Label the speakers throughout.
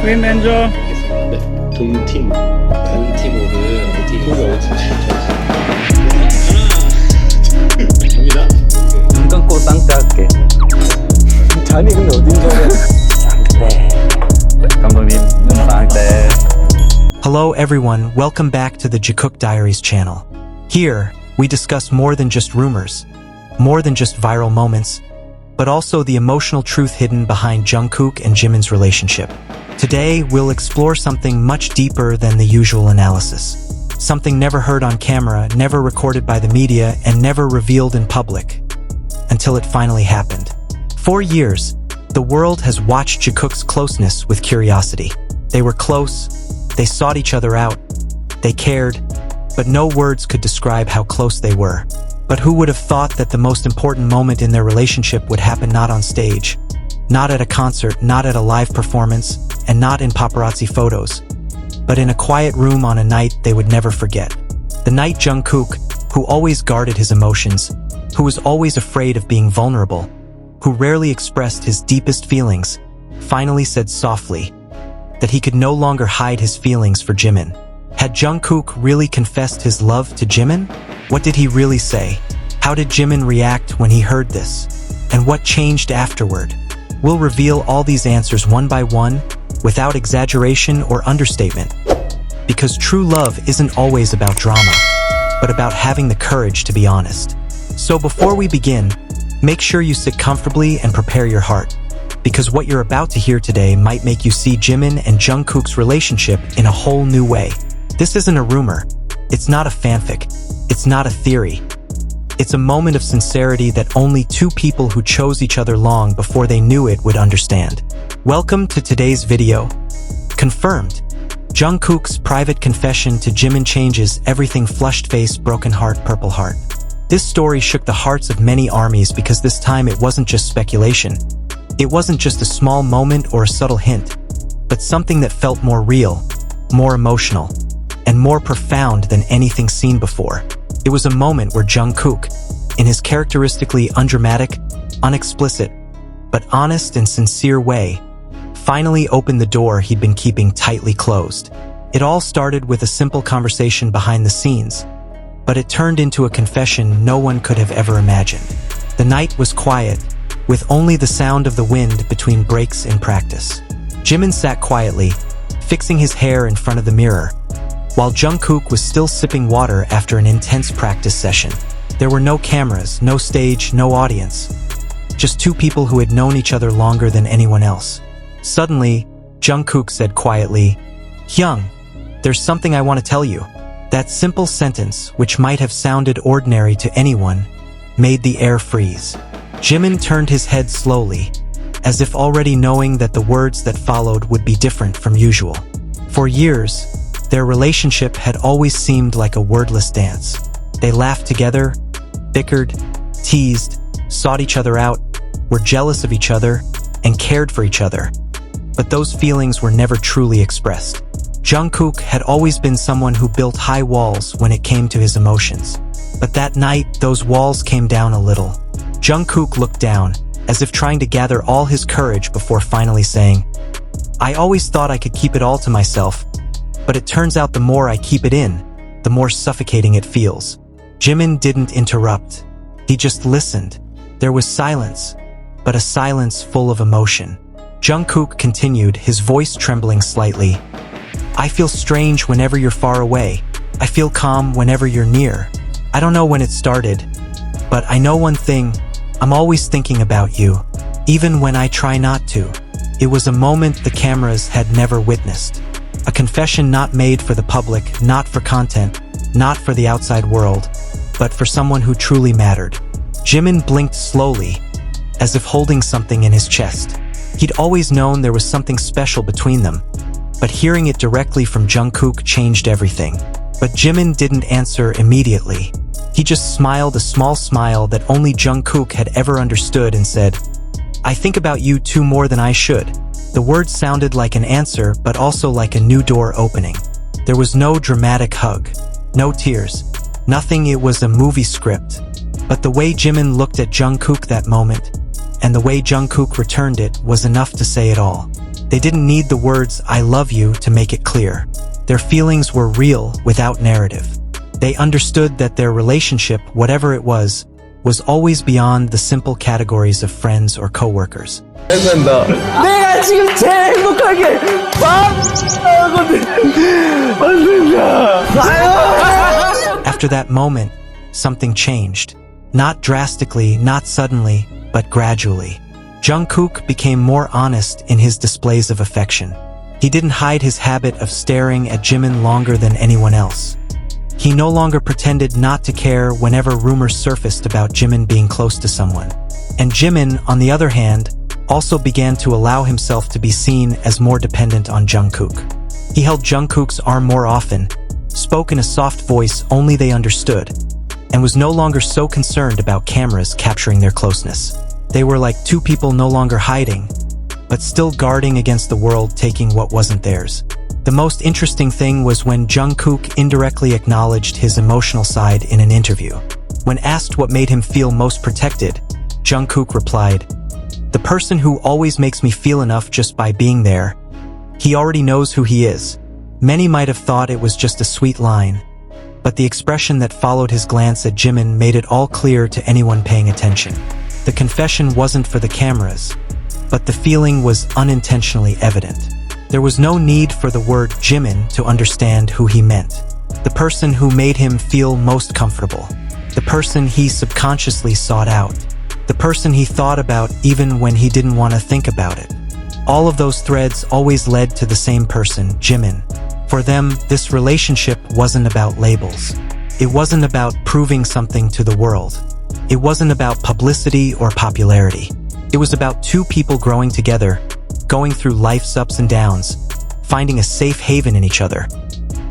Speaker 1: Swim Angel.
Speaker 2: 네, 동팀
Speaker 3: 동티모르
Speaker 2: 팀으로 갑니다.
Speaker 3: 눈 감고 쌍따 할게.
Speaker 2: 잔이 근데 어딘지 알아?
Speaker 3: 감독님 눈 쌍따.
Speaker 4: Hello everyone, welcome back to the Jikook Diaries channel. Here, we discuss more than just rumors, more than just viral moments, but also the emotional truth hidden behind Jungkook and Jimin's relationship. Today, we'll explore something much deeper than the usual analysis. Something never heard on camera, never recorded by the media, and never revealed in public. Until it finally happened. For years, the world has watched Jikook's closeness with curiosity. They were close, they sought each other out, they cared, but no words could describe how close they were. But who would have thought that the most important moment in their relationship would happen not on stage, not at a concert, not at a live performance, and not in paparazzi photos, but in a quiet room on a night they would never forget. The night Jungkook, who always guarded his emotions, who was always afraid of being vulnerable, who rarely expressed his deepest feelings, finally said softly that he could no longer hide his feelings for Jimin. Had Jungkook really confessed his love to Jimin? What did he really say? How did Jimin react when he heard this? And what changed afterward? We'll reveal all these answers one by one, without exaggeration or understatement. Because true love isn't always about drama, but about having the courage to be honest. So before we begin, make sure you sit comfortably and prepare your heart. Because what you're about to hear today might make you see Jimin and Jungkook's relationship in a whole new way. This isn't a rumor. It's not a fanfic. It's not a theory. It's a moment of sincerity that only two people who chose each other long before they knew it would understand. Welcome to today's video. Confirmed. Jungkook's private confession to Jimin changes everything. Flushed face, broken heart, purple heart. This story shook the hearts of many armies because this time it wasn't just speculation. It wasn't just a small moment or a subtle hint, but something that felt more real, more emotional, and more profound than anything seen before. It was a moment where Jungkook, in his characteristically undramatic, unexplicit, but honest and sincere way, finally opened the door he'd been keeping tightly closed. It all started with a simple conversation behind the scenes, but it turned into a confession no one could have ever imagined. The night was quiet, with only the sound of the wind between breaks in practice. Jimin sat quietly, fixing his hair in front of the mirror, while Jungkook was still sipping water after an intense practice session. There were no cameras, no stage, no audience. Just two people who had known each other longer than anyone else. Suddenly, Jungkook said quietly, "Hyung, there's something I want to tell you." That simple sentence, which might have sounded ordinary to anyone, made the air freeze. Jimin turned his head slowly, as if already knowing that the words that followed would be different from usual. For years, their relationship had always seemed like a wordless dance. They laughed together, bickered, teased, sought each other out, were jealous of each other, and cared for each other. But those feelings were never truly expressed. Jungkook had always been someone who built high walls when it came to his emotions. But that night, those walls came down a little. Jungkook looked down, as if trying to gather all his courage before finally saying, "I always thought I could keep it all to myself, but it turns out the more I keep it in, the more suffocating it feels." Jimin didn't interrupt. He just listened. There was silence, but a silence full of emotion. Jungkook continued, his voice trembling slightly. "I feel strange whenever you're far away. I feel calm whenever you're near. I don't know when it started, but I know one thing. I'm always thinking about you, even when I try not to." It was a moment the cameras had never witnessed. A confession not made for the public, not for content, not for the outside world, but for someone who truly mattered. Jimin blinked slowly, as if holding something in his chest. He'd always known there was something special between them, but hearing it directly from Jungkook changed everything. But Jimin didn't answer immediately. He just smiled, a small smile that only Jungkook had ever understood, and said, "I think about you too more than I should." The words sounded like an answer, but also like a new door opening. There was no dramatic hug, no tears, nothing. It was a movie script. But the way Jimin looked at Jungkook that moment, and the way Jungkook returned it, was enough to say it all. They didn't need the words "I love you" to make it clear. Their feelings were real without narrative. They understood that their relationship, whatever it was always beyond the simple categories of friends or coworkers.
Speaker 3: 내가 지금 제일 행복하게 마음하거든.
Speaker 4: After that moment, something changed. Not drastically, not suddenly, but gradually. Jungkook became more honest in his displays of affection. He didn't hide his habit of staring at Jimin longer than anyone else. He no longer pretended not to care whenever rumors surfaced about Jimin being close to someone. And Jimin, on the other hand, also began to allow himself to be seen as more dependent on Jungkook. He held Jungkook's arm more often, spoke in a soft voice only they understood, and was no longer so concerned about cameras capturing their closeness. They were like two people no longer hiding, but still guarding against the world taking what wasn't theirs. The most interesting thing was when Jungkook indirectly acknowledged his emotional side in an interview. When asked what made him feel most protected, Jungkook replied, "The person who always makes me feel enough just by being there. He already knows who he is." Many might have thought it was just a sweet line, but the expression that followed his glance at Jimin made it all clear to anyone paying attention. The confession wasn't for the cameras, but the feeling was unintentionally evident. There was no need for the word Jimin to understand who he meant. The person who made him feel most comfortable. The person he subconsciously sought out. The person he thought about even when he didn't want to think about it. All of those threads always led to the same person, Jimin. For them, this relationship wasn't about labels. It wasn't about proving something to the world. It wasn't about publicity or popularity. It was about two people growing together, going through life's ups and downs, finding a safe haven in each other,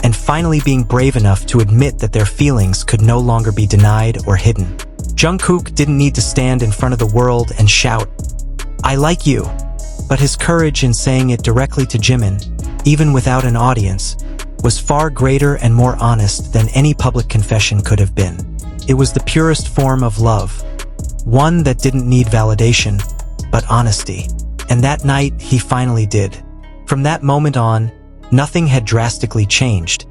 Speaker 4: and finally being brave enough to admit that their feelings could no longer be denied or hidden. Jungkook didn't need to stand in front of the world and shout, "I like you," but his courage in saying it directly to Jimin, even without an audience, was far greater and more honest than any public confession could have been. It was the purest form of love, one that didn't need validation, but honesty. And that night, he finally did. From that moment on, nothing had drastically changed,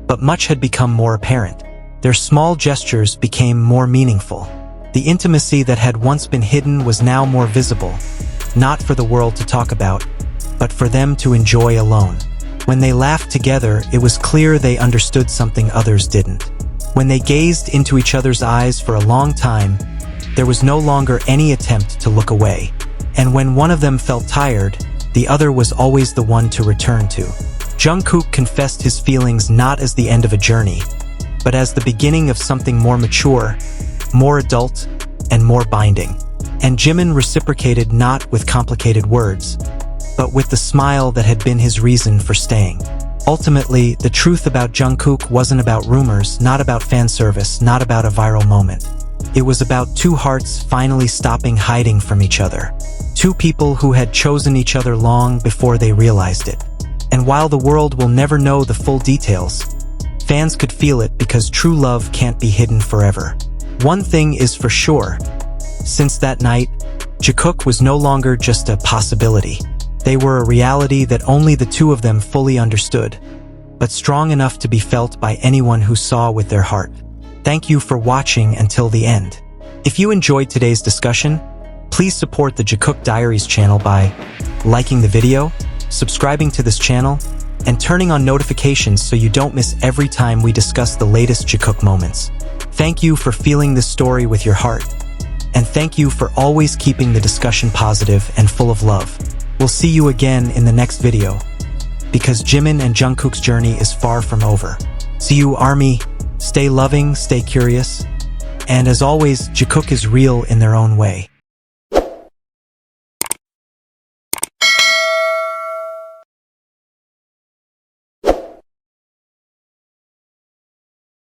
Speaker 4: but much had become more apparent. Their small gestures became more meaningful. The intimacy that had once been hidden was now more visible, not for the world to talk about, but for them to enjoy alone. When they laughed together, it was clear they understood something others didn't. When they gazed into each other's eyes for a long time, there was no longer any attempt to look away. And when one of them felt tired, the other was always the one to return to. Jungkook confessed his feelings not as the end of a journey, but as the beginning of something more mature, more adult, and more binding. And Jimin reciprocated not with complicated words, but with the smile that had been his reason for staying. Ultimately, the truth about Jungkook wasn't about rumors, not about fan service, not about a viral moment. It was about two hearts finally stopping hiding from each other. Two people who had chosen each other long before they realized it. And while the world will never know the full details, fans could feel it because true love can't be hidden forever. One thing is for sure. Since that night, Jikook was no longer just a possibility. They were a reality that only the two of them fully understood, but strong enough to be felt by anyone who saw with their heart. Thank you for watching until the end. If you enjoyed today's discussion, please support the Jikook Diaries channel by liking the video, subscribing to this channel, and turning on notifications so you don't miss every time we discuss the latest Jikook moments. Thank you for feeling this story with your heart, and thank you for always keeping the discussion positive and full of love. We'll see you again in the next video, because Jimin and Jungkook's journey is far from over. See you, ARMY. Stay loving, stay curious, and as always, Jikook is real in their own way.